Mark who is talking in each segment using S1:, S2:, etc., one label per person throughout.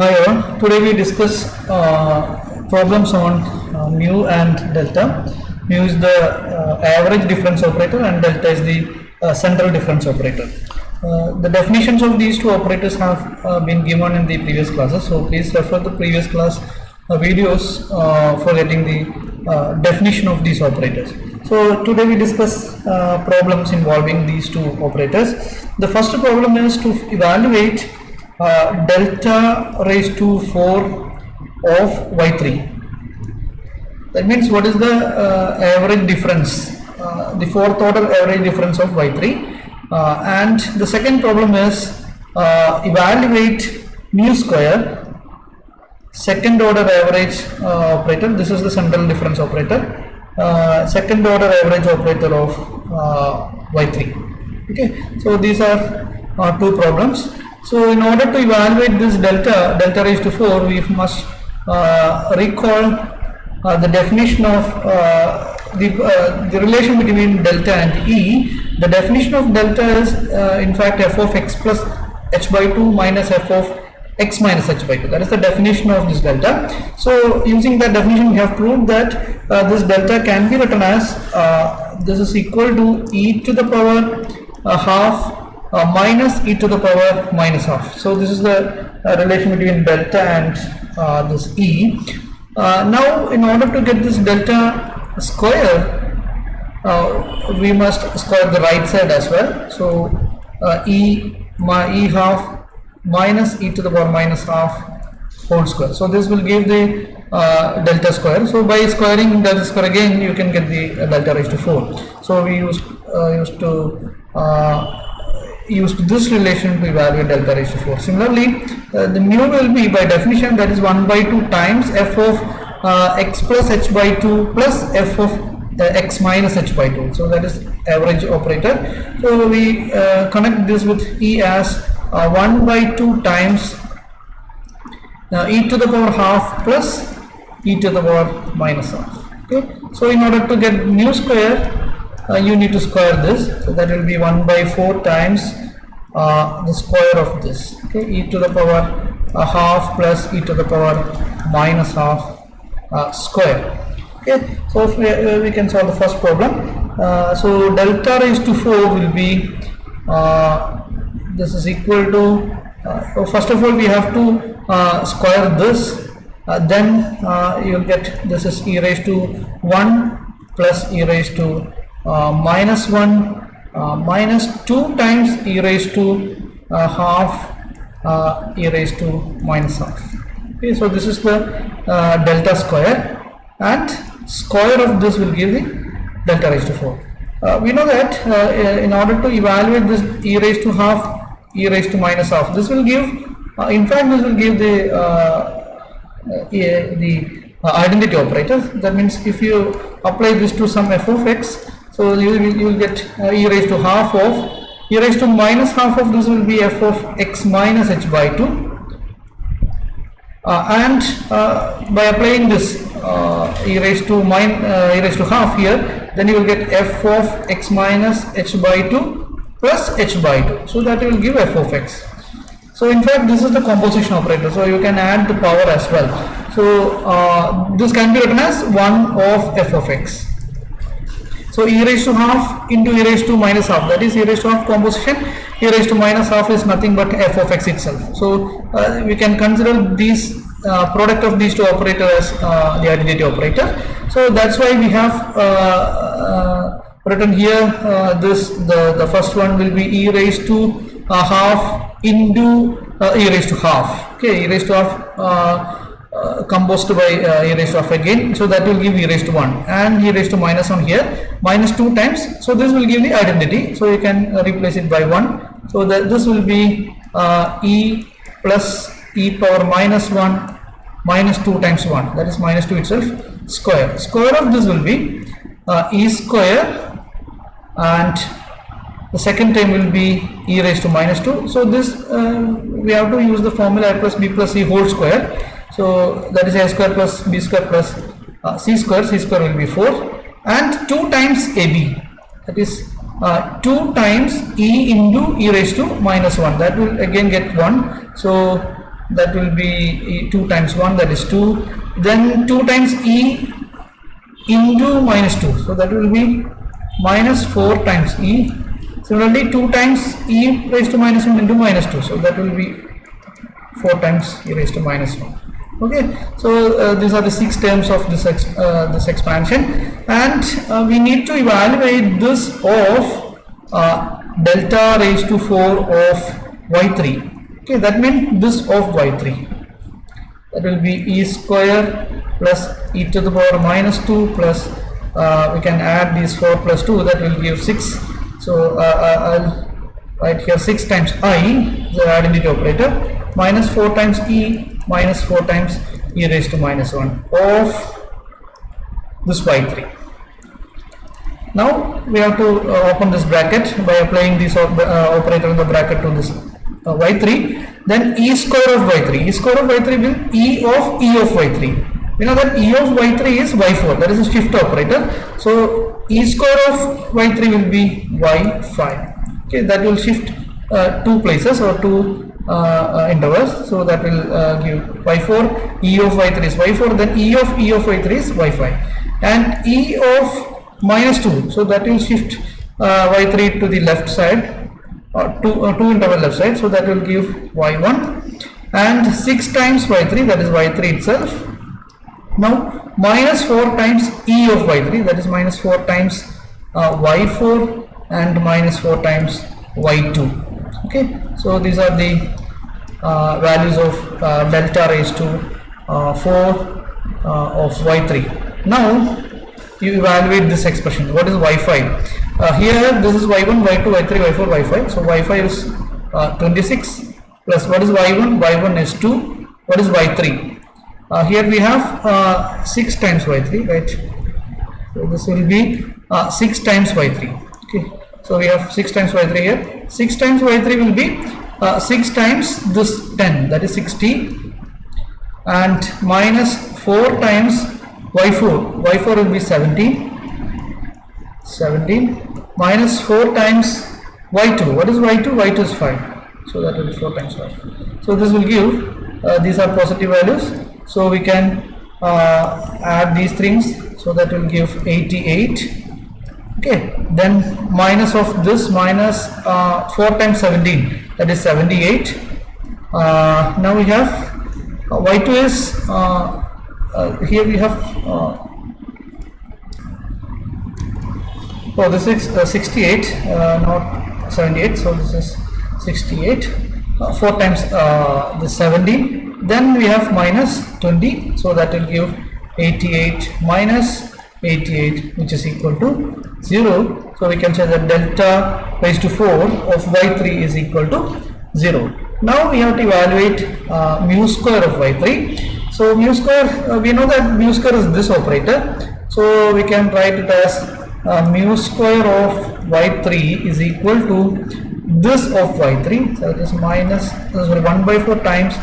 S1: Hi all, today we discuss problems on mu and delta. Mu is the average difference operator and delta is the central difference operator. The definitions of these two operators have been given in the previous classes, so please refer the previous class videos for getting the definition of these operators. So today we discuss problems involving these two operators. The first problem is to evaluate delta raised to 4 of y3. That means what is the average difference, the fourth order average difference of y3. And the second problem is evaluate mu square, second order average operator. This is the central difference operator, second order average operator of y3. Okay, so these are two problems. So in order to evaluate this delta raised to 4, we must recall the definition of the relation between delta and E. The definition of delta is in fact f of x plus h by 2 minus f of x minus h by 2. That is the definition of this delta. So using that definition, we have proved that this delta can be written as this is equal to e to the power half minus e to the power minus half. So this is the relation between delta and this e. Now in order to get this delta square, we must square the right side as well. So e half minus e to the power minus half whole square. So this will give the delta square. So by squaring delta square again, you can get the delta raised to 4. So we used this relation to evaluate delta raised to 4. Similarly, the mu will be by definition, that is 1 by 2 times f of x plus h by 2 plus f of x minus h by 2. So that is average operator. So we connect this with E as 1 by 2 times e to the power half plus e to the power minus half. Okay. So in order to get mu square, you need to square this. So that will be 1 by 4 times the square of this. Okay. E to the power half plus e to the power minus half square. Okay. So if we can solve the first problem. So delta raised to 4 will be this is equal to first of all we have to square this. Then you will get this is e raised to 1 plus e raised to minus 1 minus 2 times e raised to half e raised to minus half. Okay, so this is the delta square, and square of this will give the delta raised to 4. We know that in order to evaluate this e raised to half, e raised to minus half, this will give in fact this will give the identity operator. That means if you apply this to some f of x, so you will get e raised to half of e raised to minus half of this will be f of x minus h by 2. And by applying this e raised to half here, then you will get f of x minus h by 2 plus h by 2. So that will give f of x. So in fact this is the composition operator, so you can add the power as well. So this can be written as 1 of f of x. So e raised to half into e raised to minus half, that is e raised to half composition. E raised to minus half is nothing but f of x itself. So we can consider these product of these two operators as the identity operator. So that's why we have written here the first one will be e raised to half into e raised to half. Okay, e raised to half composed by e raised to half again, so that will give e raised to 1, and e raised to minus 1 here minus 2 times, so this will give the identity, so you can replace it by 1. So that this will be e plus e power minus 1 minus 2 times 1, that is minus 2 itself, square. Square of this will be e square, and the second term will be e raised to minus 2. So this we have to use the formula a plus b plus c whole square. So that is a square plus b square plus c square. C square will be 4, and 2 times ab, that is 2 times e into e raised to minus 1, that will again get 1. So that will be 2 times 1, that is 2. Then 2 times e into minus 2, so that will be minus 4 times e. Similarly, 2 times e raised to minus 1 into minus 2, so that will be 4 times e raised to minus 1. Okay, so these are the 6 terms of this expansion, and we need to evaluate this of delta raised to 4 of y3. Okay, that means this of y3, that will be e square plus e to the power minus 2 plus we can add these 4 plus 2, that will give 6. So I'll write here 6 times I, the identity operator, minus 4 times e minus 4 times e raised to minus 1 of this y3. Now we have to open this bracket by applying this operator in the bracket to this y3. Then e square of y3, e square of y3 will e of y3. We know that e of y3 is y4, that is a shift operator. So e square of y3 will be y5. Okay, that will shift 2 places or 2 intervals, so that will give y4. E of y3 is y4, then e of y3 is y5, and e of minus 2, so that will shift y3 to the left side, two interval left side, so that will give y1, and 6 times y3, that is y3 itself. Now minus 4 times e of y3, that is minus 4 times y4, and minus 4 times y2. Okay, so these are the values of delta raised to 4 of y3. Now you evaluate this expression. What is y5? Here this is y1, y2, y3, y4, y5. So y5 is 26 plus what is y1? y1 is 2. What is y3? Here we have 6 times y3, right? So this will be 6 times y3. Okay, so we have 6 times y3 here. 6 times y3 will be 6 times this 10, that is 60, and minus 4 times y4. y4 will be 17, minus 4 times y2. What is y2? y2 is 5, so that will be 4 times 5. So this will give these are positive values, so we can add these things, so that will give 88. Okay, then minus of this, minus 4 times 17, that is 78. Now we have y2 is here we have this is 68, not 78, so this is 68. 4 times the 70, then we have minus 20, so that will give 88 minus 88, which is equal to 0. So we can say that delta raised to 4 of y3 is equal to 0. Now we have to evaluate mu square of y3. So mu square, we know that mu square is this operator, so we can write it as mu square of y3 is equal to this of y3, so that is minus 1 by 4 times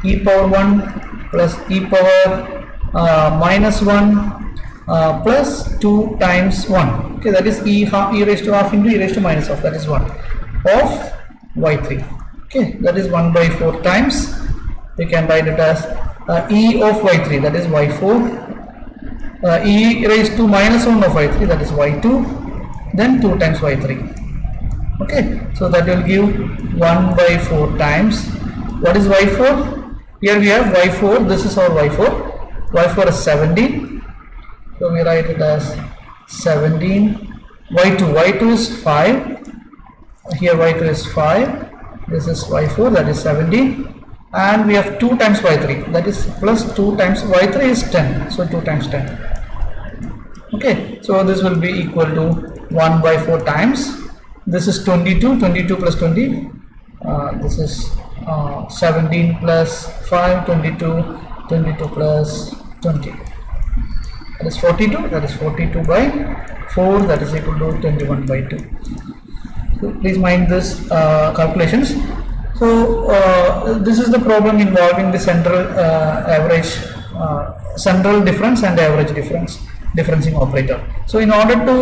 S1: e power 1 plus e power minus 1 plus 2 times 1. Okay, that is e raised to half into e raised to minus half, that is 1 of y3. Okay, that is 1 by 4 times, we can write it as e of y3, that is y4, e raised to minus 1 of y3, that is y2, then 2 times y3. Okay, so that will give 1 by 4 times. What is y4? Here we have y4, this is our y4. y4 is 17, so we write it as 17. y2 is 5, here y2 is 5, this is y4, that is 17, and we have 2 times y3, that is plus 2 times y3 is 10, so 2 times 10. Okay, so this will be equal to 1 by 4 times. This is 22 plus 20, this is 17 plus 5, 22 plus 20, that is 42, that is 42 by 4, that is equal to 21 by 2. So please mind this calculations. So this is the problem involving the central average, central difference and average difference. differencing operator. So in order to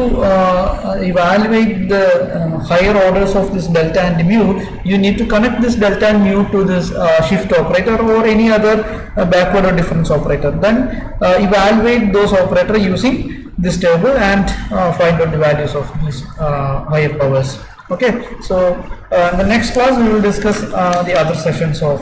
S1: evaluate the higher orders of this delta and mu, you need to connect this delta and mu to this shift operator or any other backward or difference operator. Then evaluate those operator using this table and find out the values of these higher powers. Okay, so in the next class we will discuss the other sessions of